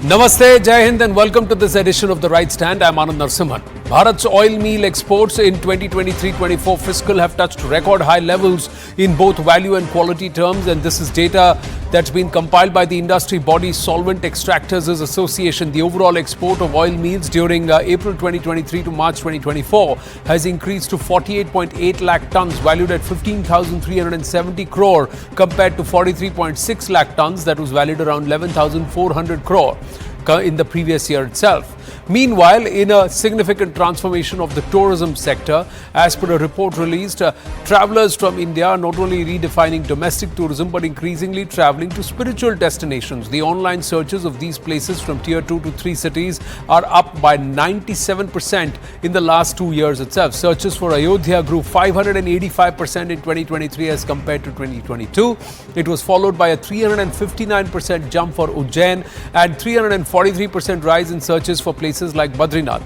Namaste, Jai Hind and welcome to this edition of The Right Stand. I'm Anand Narsimhan. Bharat's oil meal exports in 2023-24 fiscal have touched record high levels in both value and quality terms, and this is data that's been compiled by the industry body Solvent Extractors Association. The overall export of oil meals during April 2023 to March 2024 has increased to 48.8 lakh tons, valued at 15,370 crore compared to 43.6 lakh tons that was valued around 11,400 crore in the previous year itself. Meanwhile, in a significant transformation of the tourism sector, as per a report released, travellers from India are not only redefining domestic tourism but increasingly travelling to spiritual destinations. The online searches of these places from tier 2 to 3 cities are up by 97% in the last 2 years itself. Searches for Ayodhya grew 585% in 2023 as compared to 2022. It was followed by a 359% jump for Ujjain and 343% rise in searches for places like Badrinath.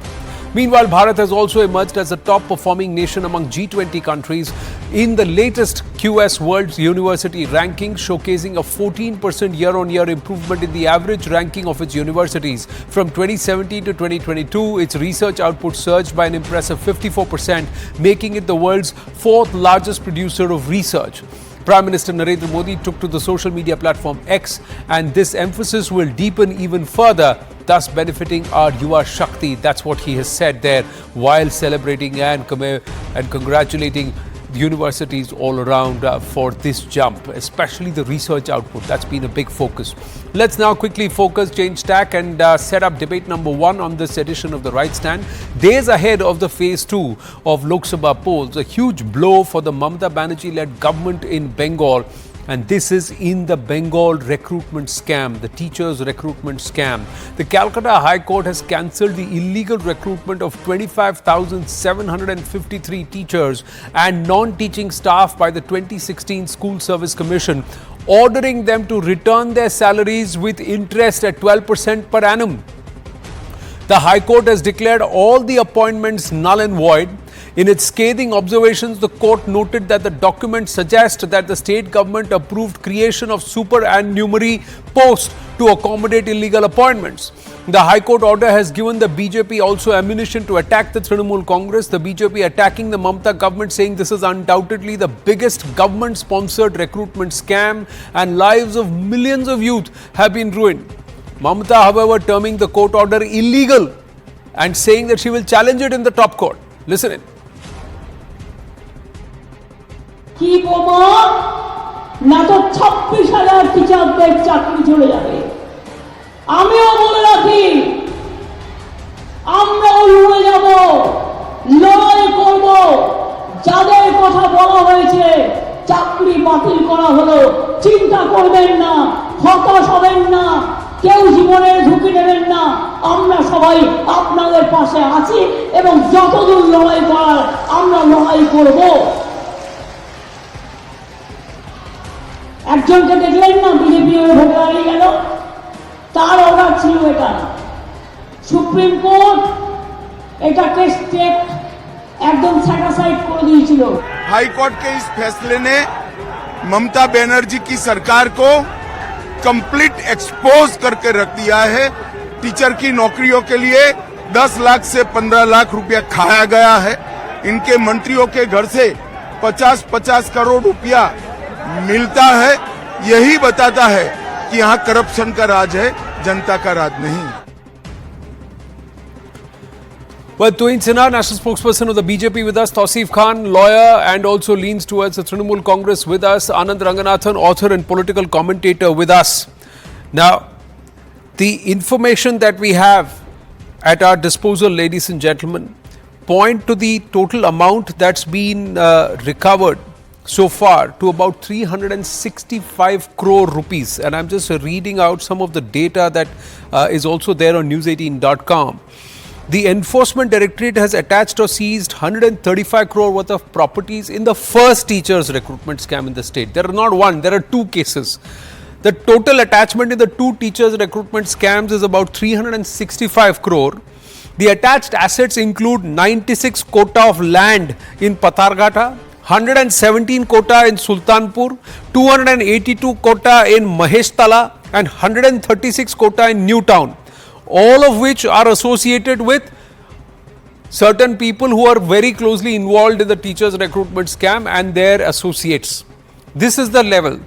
Meanwhile, Bharat has also emerged as a top-performing nation among G20 countries in the latest QS World University ranking, showcasing a 14% year-on-year improvement in the average ranking of its universities. From 2017 to 2022, its research output surged by an impressive 54%, making it the world's fourth largest producer of research. Prime Minister Narendra Modi took to the social media platform X, and this emphasis will deepen even further, thus benefiting our Yuva Shakti. That's what he has said there while celebrating and congratulating the universities all around for this jump, especially the research output. That's been a big focus. Let's now quickly change tack and set up debate number 1 on this edition of The Right Stand. Days ahead of the phase 2 of Lok Sabha polls, a huge blow for the Mamata Banerjee-led government in Bengal. And this is in the Bengal recruitment scam, the teachers' recruitment scam. The Calcutta High Court has cancelled the illegal recruitment of 25,753 teachers and non-teaching staff by the 2016 School Service Commission, ordering them to return their salaries with interest at 12% per annum. The High Court has declared all the appointments null and void. In its scathing observations, the court noted that the document suggests that the state government approved creation of superannumerary posts to accommodate illegal appointments. The High Court order has given the BJP also ammunition to attack the Trinamool Congress. The BJP attacking the Mamata government, saying this is undoubtedly the biggest government-sponsored recruitment scam and lives of millions of youth have been ruined. Mamata, however, terming the court order illegal and saying that she will challenge it in the top court. Listen in. কি বোমা না তো 26,000 টিচারদের চাকরি চলে যাবে। আমিও বলে রাখি, আমরাও লড়ে যাব, লড়াই করব। যাদের কথা বলা হয়েছে চাকরি বাতিল করা হলো, চিন্তা করবেন না, হতাশ হবেন না, কেউ জীবনের ঝুঁকি নেবেন না। আমরা সবাই আপনাদের পাশে আছি এবং যতদূর লড়াই করার আমরা লড়াই করব। একজনকে দেখলেন না, বিজেপি হয়ে ভোটে দাঁড়িয়ে গেল, তার অর্ডার ছিল এটা। সুপ্রিম কোর্ট এটাকে স্টেপ एकदम सैटिस्फाइड कर दिया। हाई कोर्ट के इस फैसले ने ममता बनर्जी की सरकार को कंप्लीट एक्सपोज करके रख दिया है। टीचर की नौकरियों के लिए 10 लाख से 15 लाख रुपया खाया गया है। इनके मंत्रियों के घर से 50-50 करोड़ रुपया मिलता है। यही बताता है कि यहाँ करप्शन का राज है, जनता का राज नहीं। Well, Tuhin Sinha, national spokesperson of the BJP with us, Tausif Khan, lawyer and also leans towards the Trinamool Congress with us, Anand Ranganathan, author and political commentator with us. Now, the information that we have at our disposal, ladies and gentlemen, point to the total amount that's been recovered so far to about 365 crore rupees. And I'm just reading out some of the data that is also there on News18.com. The Enforcement Directorate has attached or seized 135 crore worth of properties in the first teachers recruitment scam in the state. There are not one, there are two cases. The total attachment in the two teachers recruitment scams is about 365 crore. The attached assets include 96 quota of land in Patharghata, 117 quota in Sultanpur, 282 quota in Maheshtala and 136 quota in Newtown. all of which are associated with certain people who are very closely involved in the teachers recruitment scam and their associates. This is the level.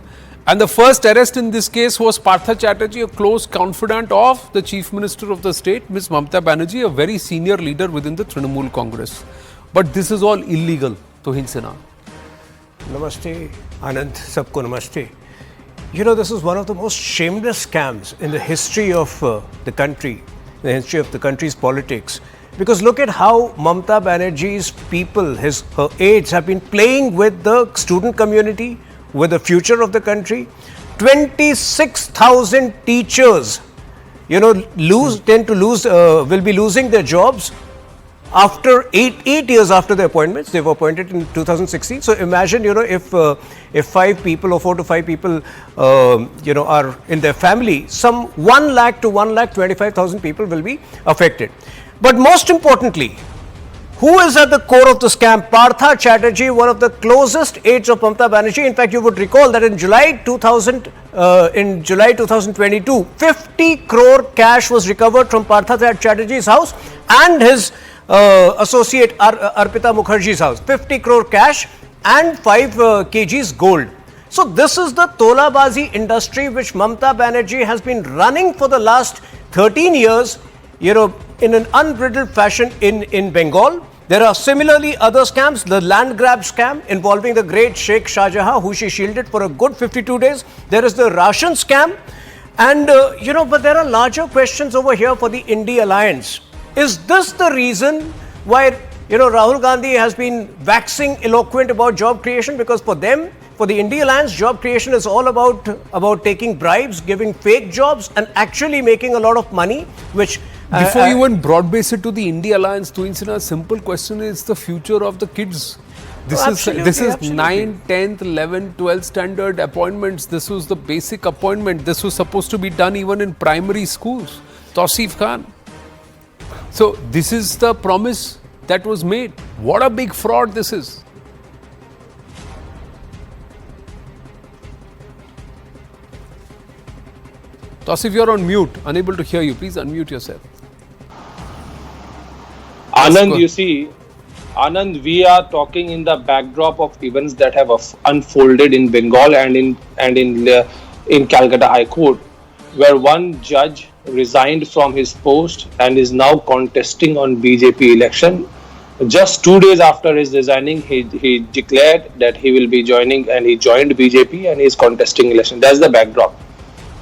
And the first arrest in this case was Partha Chatterjee, a close confidant of the Chief Minister of the state, Ms. Mamta Banerjee, a very senior leader within the Trinamool Congress. But this is all illegal. Tohin Sinha. Namaste, Anand, sabko namaste. You know, this is one of the most shameless scams in the history of the country, the history of the country's politics. Because look at how Mamta Banerjee's people, her aides, have been playing with the student community, with the future of the country. 26,000 teachers, will be losing their jobs after eight years after the appointments. They were appointed in 2016. So imagine, if 5 people or 4 to 5 people, are in their family, some 1 lakh to 1,25,000 people will be affected. But most importantly, who is at the core of the scam? Partha Chatterjee, one of the closest aides of Mamta Banerjee. In fact, you would recall that in July 2022, 50 crore cash was recovered from Partha Chatterjee's house and his associate Arpita Mukherjee's house. 50 crore cash and 5 kgs gold. So this is the tolabazi industry which Mamta Banerjee has been running for the last 13 years, in an unbridled fashion in Bengal. There are similarly other scams, the land grab scam involving the great Sheikh Shah Jahan, who she shielded for a good 52 days. There is the ration scam. And, but there are larger questions over here for the India Alliance. Is this the reason why, Rahul Gandhi has been waxing eloquent about job creation? Because for them, for the India Alliance, job creation is all about taking bribes, giving fake jobs and actually making a lot of money, which... Before you even broad base it to the India Alliance, Tohin Sinha, a simple question is the future of the kids. This is 9th, 10th, 11th, 12th standard appointments. This was the basic appointment. This was supposed to be done even in primary schools. Tausif Khan. So this is the promise that was made. What a big fraud this is. Tausif, you're on mute. Unable to hear you. Please unmute yourself. Anand, we are talking in the backdrop of events that have unfolded in Bengal and in Calcutta High Court, where one judge resigned from his post and is now contesting on BJP election. Just 2 days after his resigning, he declared that he will be joining, and he joined BJP and he is contesting election. That's the backdrop.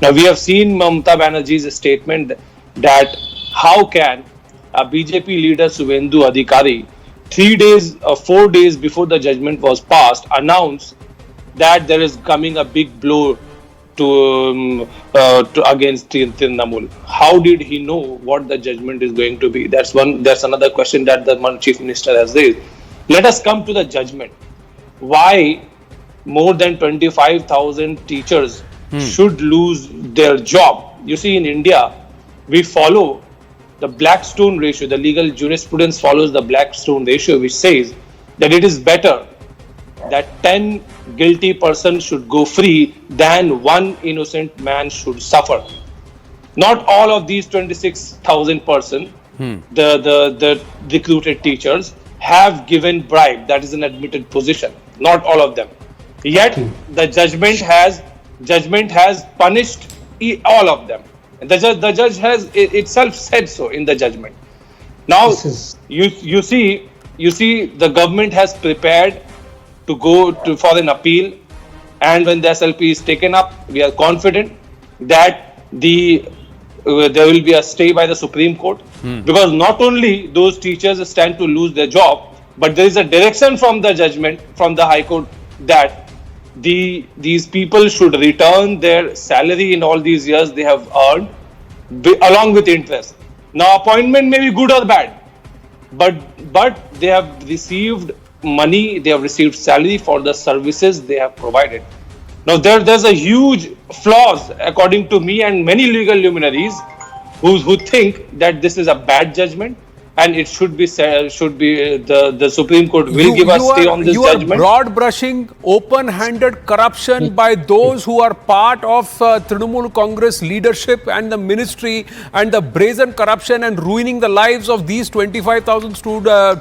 Now we have seen Mamta Banerjee's statement that how can a BJP leader Suvendu Adhikari 4 days before the judgment was passed announced that there is coming a big blow to against Trinamool. How did he know what the judgment is going to be? That's another question that the Chief Minister has raised. Let us come to the judgment. Why more than 25,000 teachers should lose their job? You see, in India, we follow the Blackstone ratio. The legal jurisprudence follows the Blackstone ratio, which says that it is better that 10 guilty persons should go free than 1 innocent man should suffer. Not all of these 26,000 persons, the recruited teachers, have given bribe. That is an admitted position. Not all of them. Yet the judgment has punished all of them. The judge has itself said so in the judgment. Now you see the government has prepared to go for an appeal, and when the SLP is taken up, we are confident that there will be a stay by the Supreme Court, because not only those teachers stand to lose their job, but there is a direction from the judgment from the High Court that these people should return their salary in all these years they have earned along with interest. Now, appointment may be good or bad, but they have received money, they have received salary for the services they have provided. Now, there's a huge flaws, according to me and many legal luminaries who think that this is a bad judgment, and it should be the Supreme Court will give a stay on this judgment. You are broad brushing open-handed corruption by those who are part of Trinamool Congress leadership and the ministry, and the brazen corruption and ruining the lives of these 25,000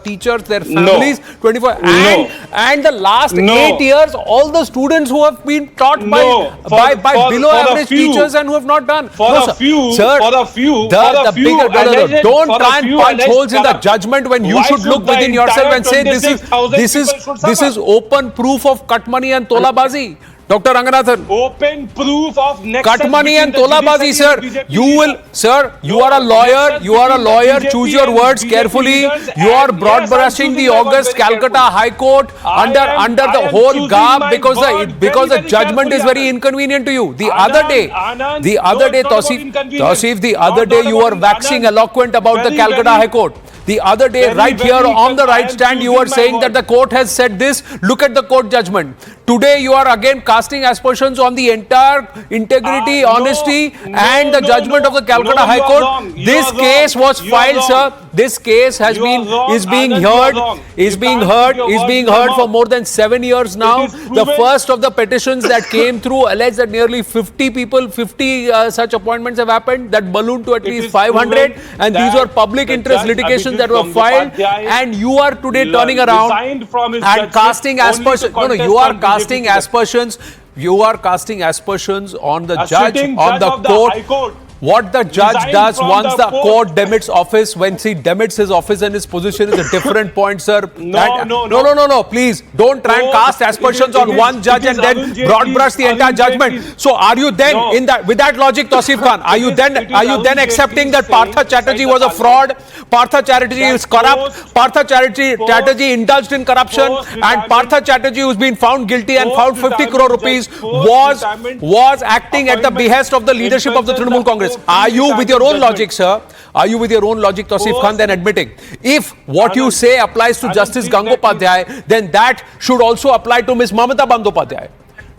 teachers, their families. No. 25 No. and the last No. 8 years, all the students who have been taught No. by For below the average few. teachers and who have not done. For No, a sir. few, Sir, for a few, the for a few bigger, alleged- don't for a try and few punch alleged holes in the corrupt- judgment when you Why should look the within yourself entire and say this 26,000 people should is suffer? open proof of cut money and tolabazi. Dr. Ranganathan. Open proof of nexus Cut money and between the tolabazi, judiciary sir. and BJP You will, leaders. sir, you No, are a lawyer. nexus You are a between the lawyer. BJP Choose your and words BJP carefully. leaders, You are and broad yes, I'm brushing the choosing my August word very Calcutta carefully. High Court I under am the whole choosing garb my because word the very judgment is carefully, very Anand. inconvenient to you. The Anand, other day, Anand, the other no, day, it's not about Tausif, inconvenience. the other Not day you about were waxing Anand. eloquent about the Very, Calcutta very- High Court. The other day, Very, right very here on the I right am stand, you choosing were my saying word. that the court has said this. Look at the court judgment. Today, you are again casting aspersions on the entire integrity, honesty, and the judgment of the Calcutta High Court. This case was filed, sir. This case has You are been wrong, is being Anand, you are heard, wrong. is You being can't heard, put your is words being in my heard for mouth. more than 7 years now. is The proven. first of the petitions that came through alleged that nearly 50 people, 50 such appointments have happened. That ballooned to at It least is 500, proven and these that were public the interest judge litigations that Abhijit were filed. Gangopadhyay And you are today turning around resigned from his and judgment casting only to aspersions. No, contest you are on BJP casting ticket. aspersions. You are casting aspersions on the A judge, sitting on judge the of the court. High Court. What the judge Resigned does from once the the post. court demits office, when he demits his office and his position is a different point, sir. No. Please don't try and No, cast aspersions it on is- one judge it is and then Arun Jaitley's- broad brush the entire Arun judgment. Jaitley's- So are you then No. in that with that logic, Tausif Khan? Are you It is then Arun accepting that Jaitley Partha saying Chatterjee inside was a the fraud? Partha Chatterjee that is corrupt. post- Partha Chatterjee indulged in corruption, and post-retirement- Partha Chatterjee, who's been found guilty and found 50 crore rupees, was acting at the behest of the leadership of the Trinamool Congress. Are you with your own logic, sir? Are you with your own logic, Tausif Khan, then admitting if what you say applies to Justice Gangopadhyay, then that should also apply to Ms. Mamata Bandyopadhyay?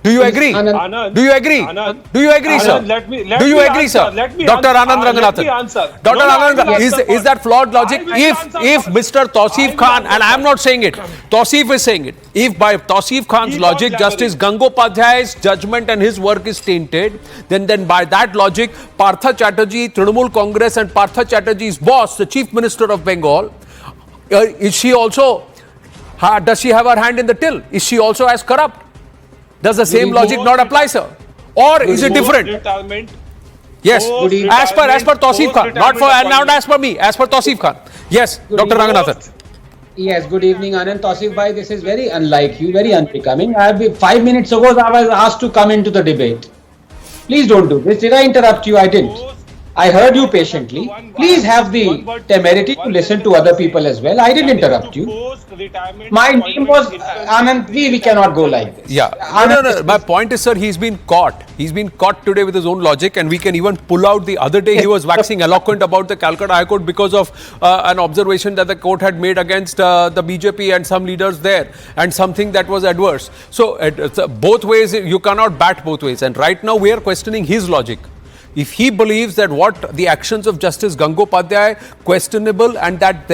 Do you agree? Anand, Do you agree? Anand, Do you agree, sir? Anand, let me Do you agree, answer, sir? let me Dr. answer. Anand Let Ranganathan. me answer. Dr. No, I Anand, will answer is that flawed logic? I will answer If first. Mr. I Tausif will Khan, answer and I am not saying it, Tausif is saying it, if by Tausif Khan's Keep on logic, clamoring. Justice Gangopadhyay's judgment and his work is tainted, then by that logic, Partha Chatterjee, Trinamool Congress, and Partha Chatterjee's boss, the Chief Minister of Bengal, is she also, does she have her hand in the till? Is she also as corrupt? Does the same logic not apply, sir? Or is it different? Post-retirement, Yes, as per Tausif Khan, not for and not as per me, as per Tausif Khan. Yes, Dr. Ranganathan. Yes, good evening, Anand. Tausif bhai, this is very unlike you, very unbecoming. 5 minutes ago, I was asked to come into the debate. Please don't do this. Did I interrupt you? I didn't. I heard you patiently. Please have the temerity to listen to other people as well. I didn't interrupt you. My name was Anand. We cannot go like this. Yeah. No. My point is, sir, he's been caught. He's been caught today with his own logic, and we can even pull out the other day he was waxing eloquent about the Calcutta High Court because of an observation that the court had made against the BJP and some leaders there, and something that was adverse. So both ways, you cannot bat both ways. And right now we are questioning his logic. If he believes that what the actions of Justice Gangopadhyay questionable and that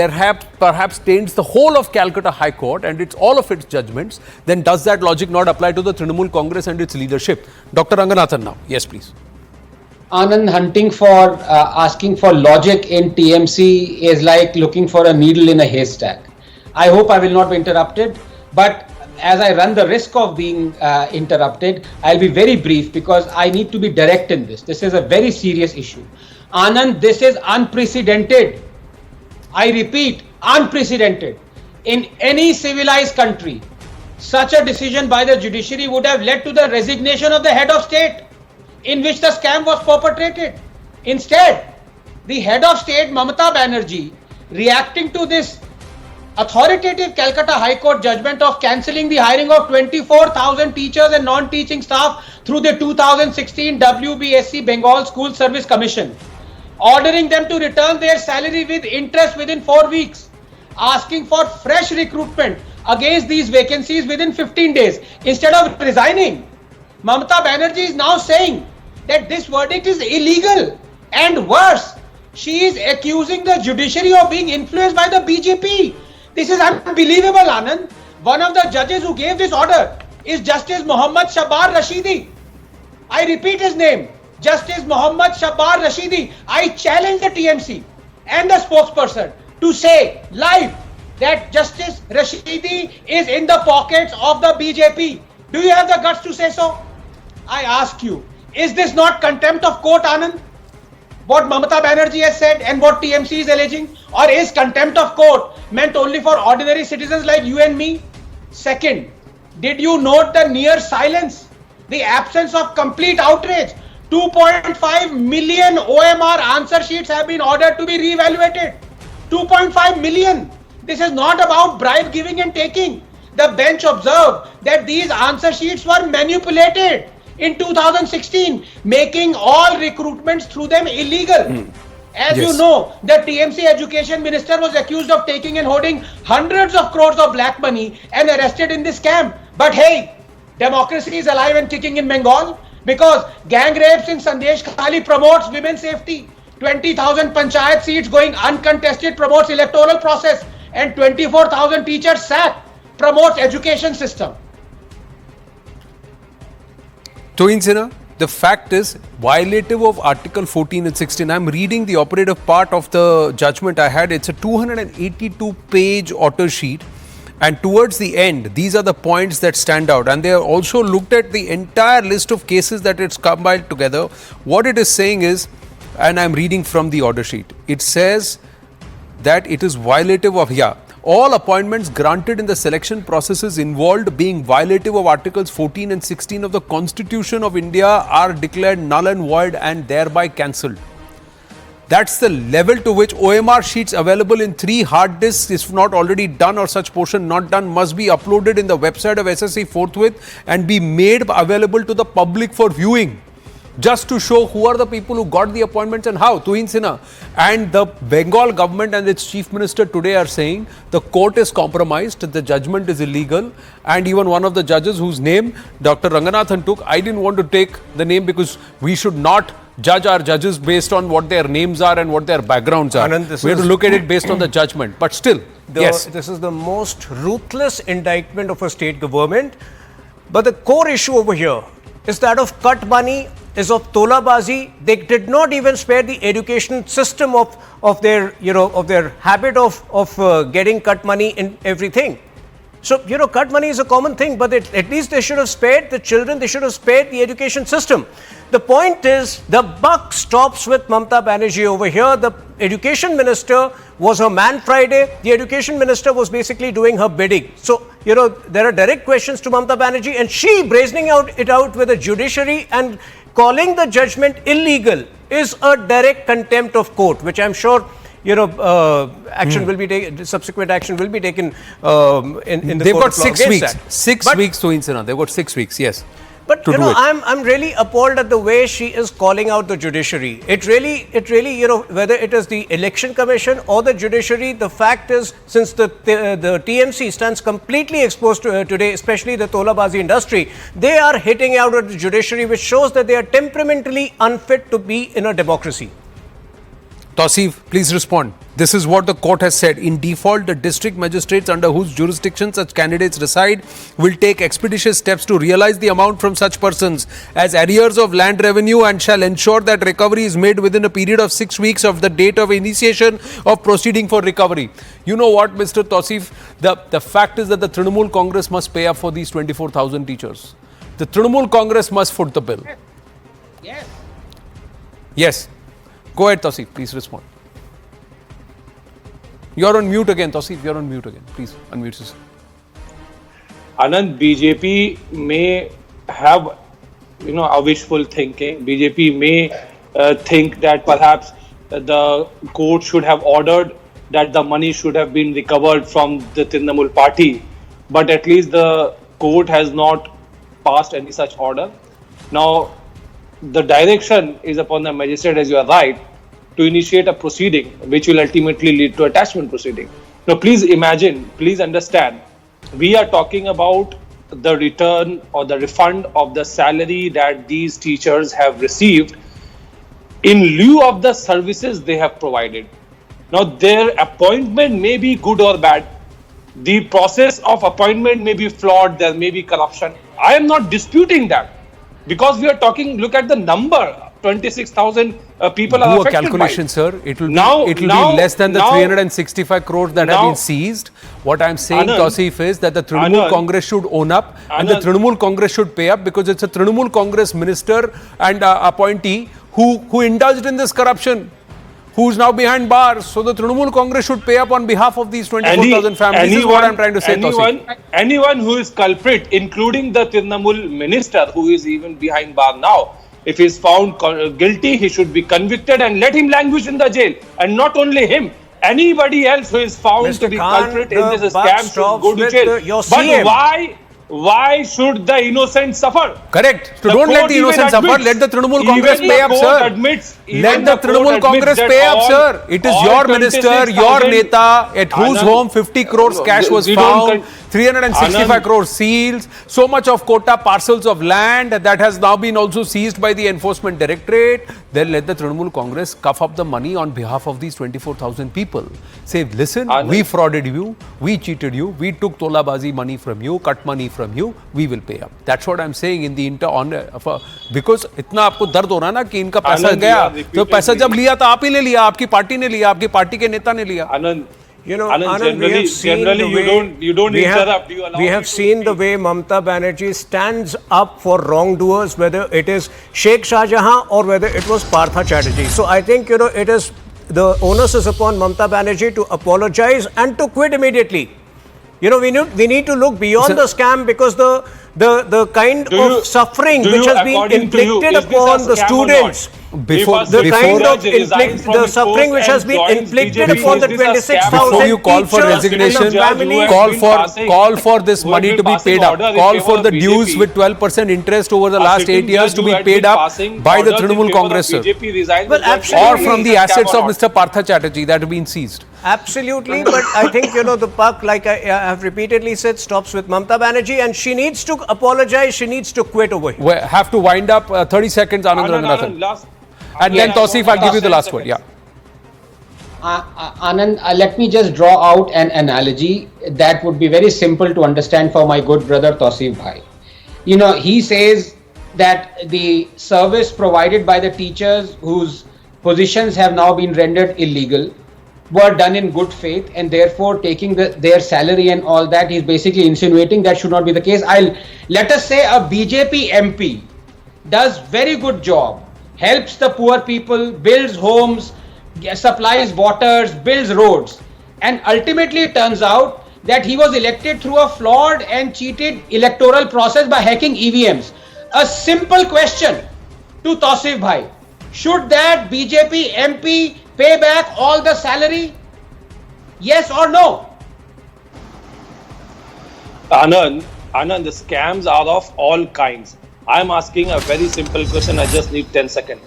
perhaps taints the whole of Calcutta High Court and it's all of its judgments, then does that logic not apply to the Trinamool Congress and its leadership? Dr. Ranganathan now. Yes, please. Anand, hunting for, asking for logic in TMC is like looking for a needle in a haystack. I hope I will not be interrupted, but as I run the risk of being interrupted, I'll be very brief because I need to be direct in this. This is a very serious issue. Anand, this is unprecedented. I repeat, unprecedented. In any civilized country, such a decision by the judiciary would have led to the resignation of the head of state in which the scam was perpetrated. Instead, the head of state, Mamata Banerjee, reacting to this authoritative Calcutta High Court judgment of cancelling the hiring of 24,000 teachers and non-teaching staff through the 2016 WBSC Bengal School Service Commission, ordering them to return their salary with interest within 4 weeks, asking for fresh recruitment against these vacancies within 15 days instead of resigning. Mamata Banerjee is now saying that this verdict is illegal and worse. She is accusing the judiciary of being influenced by the BJP. This is unbelievable, Anand. One of the judges who gave this order is Justice Md Shabbar Rashidi. I repeat his name, Justice Md Shabbar Rashidi. I challenge the TMC and the spokesperson to say live that Justice Rashidi is in the pockets of the BJP. Do you have the guts to say so? I ask you, is this not contempt of court, Anand? What Mamata Banerjee has said and what TMC is alleging? Or is contempt of court meant only for ordinary citizens like you and me? Second, did you note the near silence, the absence of complete outrage? 2.5 million OMR answer sheets have been ordered to be re-evaluated. 2.5 million. This is not about bribe giving and taking. The bench observed that these answer sheets were manipulated in 2016, making all recruitments through them illegal. As Yes. you know, the TMC education minister was accused of taking and hoarding hundreds of crores of black money and arrested in this scam. But hey, democracy is alive and kicking in Bengal because gang rapes in Sandesh Khali promotes women's safety. 20,000 panchayat seats going uncontested promotes electoral process, and 24,000 teachers sacked promotes education system. Toin Sinha, the fact is violative of Article 14 and 16. I'm reading the operative part of the judgment I had. It's a 282-page order sheet. And towards the end, these are the points that stand out. And they have also looked at the entire list of cases that it's compiled together. What it is saying is, and I'm reading from the order sheet, it says that it is violative of, all appointments granted in the selection processes involved being violative of Articles 14 and 16 of the Constitution of India are declared null and void and thereby cancelled. That's the level to which OMR sheets available in 3 hard disks, if not already done or such portion not done, must be uploaded in the website of SSC forthwith and be made available to the public for viewing, just to show who are the people who got the appointments and how. Toin Sinha and the Bengal government and its chief minister today are saying the court is compromised, the judgment is illegal, and even one of the judges whose name Dr. Ranganathan took, I didn't want to take the name because we should not judge our judges based on what their names are and what their backgrounds are. Anand, we have to look at it based on the judgment. But still, yes. This is the most ruthless indictment of a state government. But the core issue over here is that of cut money, is of tolabazi. They did not even spare the education system of their habit of getting cut money in everything. So, cut money is a common thing, but at least they should have spared the children, they should have spared the education system. The point is, the buck stops with Mamata Banerjee over here. The education minister was her man Friday. The education minister was basically doing her bidding. So, there are direct questions to Mamata Banerjee, and she brazening it out with the judiciary and calling the judgment illegal is a direct contempt of court, which I'm sure action will be taken. Subsequent action will be taken in the They've court got of law 6 weeks. that. 6 weeks, Toin Sinha. They've got 6 weeks. Yes. But to do it. I'm really appalled at the way she is calling out the judiciary. It really, whether it is the Election Commission or the judiciary, the fact is, since the TMC stands completely exposed to, today, especially the tolabazi industry, they are hitting out at the judiciary, which shows that they are temperamentally unfit to be in a democracy. Tausif, please respond. This is what the court has said. In default, the district magistrates under whose jurisdiction such candidates reside will take expeditious steps to realize the amount from such persons as arrears of land revenue and shall ensure that recovery is made within a period of 6 weeks of the date of initiation of proceeding for recovery. You know what, Mr. Tausif? The fact is that the Trinamool Congress must pay up for these 24,000 teachers. The Trinamool Congress must foot the bill. Yes. Yes. Go ahead, Tausif. Please respond. You're on mute again, Tausif. You're on mute again. Please unmute yourself. Anand, BJP may have, a wishful thinking. BJP may think that perhaps the court should have ordered that the money should have been recovered from the Trinamool party, but at least the court has not passed any such order. Now, the direction is upon the magistrate, as you are right, to initiate a proceeding which will ultimately lead to attachment proceeding. Now, please imagine, please understand, we are talking about the return or the refund of the salary that these teachers have received in lieu of the services they have provided. Now, their appointment may be good or bad. The process of appointment may be flawed. There may be corruption. I am not disputing that, because we are talking. Look at the number. 26,000 people are Do a affected calculation, by it. sir. It will be less than the 365 crores that have been seized. What I'm saying, Anand, Tausif, is that the Trinamool Anand, Congress should own up, and the Anand, Trinamool Congress should pay up, because it's a Trinamool Congress minister and appointee who indulged in this corruption, who's now behind bars. So the Trinamool Congress should pay up on behalf of these 24,000 families. This is what I'm trying to say, Tausif. Anyone who is culprit, including the Trinamool minister, who is even behind bar now, if he is found guilty, he should be convicted and let him languish in the jail. And not only him, anybody else who is found Mr. to be Khan, culprit in this the scam buck should go to stops jail. with your But CM. why should the innocent suffer? Correct. So The don't let court the innocent even suffer. admits- Let the Trinamool even Congress the pay up, court sir. admits- even Let the court Trinamool admits Congress that pay up, all- sir. It is all your minister, your 26,000 neta, at whose Anand, home 50 crores cash was we don't found, 365 Anand, crores seals, so much of quota parcels of land that has now been also seized by the Enforcement Directorate. Then let the Trinamool Congress cough up the money on behalf of these 24,000 people. Say, listen, Anand, we frauded you, we cheated you, we took tolabazi money from you, cut money from you, we will pay up. That's what I'm saying in the because इतना आपको दर्द हो रहा है ना कि इनका पैसा Anand, गया, you are तो पैसा repeatedly- जब लिया तो आप ही ने लिया, आपकी पार्टी ने लिया, आपकी पार्टी के नेता ने लिया. Anand, You know, Anand, Anand, we have seen generally the way you don't we have- interrupt. You allow we me have to seen the speak. way Mamata Banerjee stands up for wrongdoers, whether it is Sheikh Shahjahan or whether it was Partha Chatterjee. So I think, you know, it is the onus is upon Mamata Banerjee to apologize and to quit immediately. You know, we need to look beyond the scam, because the kind of suffering which has been inflicted upon the students, the suffering which has been inflicted upon the 26,000 Before you call for teachers resignation, and the families, call for this money to be paid up. Call for the dues with 12% interest over the last 8 years to be paid up by the Trinamool Congress, sir. Well, absolutely. Or from the assets of Mr. Partha Chatterjee that have been seized. Absolutely, but I think, you know, the buck, like I have repeatedly said, stops with Mamata Banerjee, and she needs to apologize, she needs to quit over here. We have to wind up 30 seconds, Anand Ranganathan. And then Tausif, I'll give you the last word. Yeah. Anand, let me just draw out an analogy that would be very simple to understand for my good brother Tausif Bhai. You know, he says that the service provided by the teachers whose positions have now been rendered illegal were done in good faith, and therefore taking their salary and all that, he's basically insinuating that should not be the case. Let us say a BJP MP does very good job, helps the poor people, builds homes, supplies waters, builds roads, and ultimately it turns out that he was elected through a flawed and cheated electoral process by hacking EVMs. A simple question to Tausif Bhai: should that BJP MP pay back all the salary? Yes or no? Anand, the scams are of all kinds. I am asking a very simple question. I just need 10 seconds.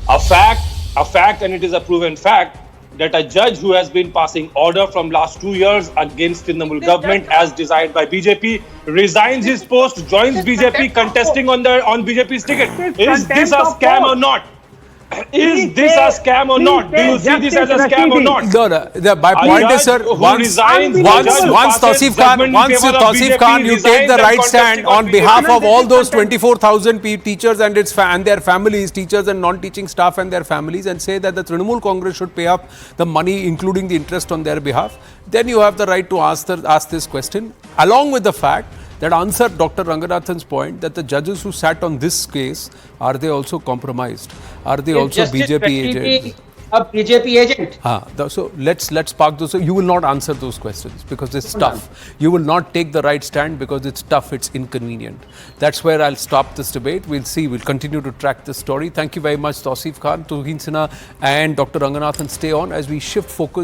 A fact, and it is a proven fact, that a judge who has been passing order from last 2 years against Trinamool government as designed by BJP resigns his post, joins BJP, contesting on BJP's ticket. Is this a scam or not? Is this a scam or not? Do you see this as a scam or not? No. My point is, sir, once Tausif Khan, you take the right stand on behalf of all those 24,000 teachers and their families, teachers and non-teaching staff and their families, and say that the Trinamool Congress should pay up the money, including the interest on their behalf, then you have the right to ask this question, along with the fact that answered Dr. Ranganathan's point that the judges who sat on this case, are they also compromised? Are they also BJP agents? A BJP agent. So let's park those. You will not answer those questions because it's tough. You will not take the right stand because it's tough, it's inconvenient. That's where I'll stop this debate. We'll see. We'll continue to track this story. Thank you very much, Tausif Khan, Tuhin Sinha and Dr. Ranganathan. Stay on as we shift focus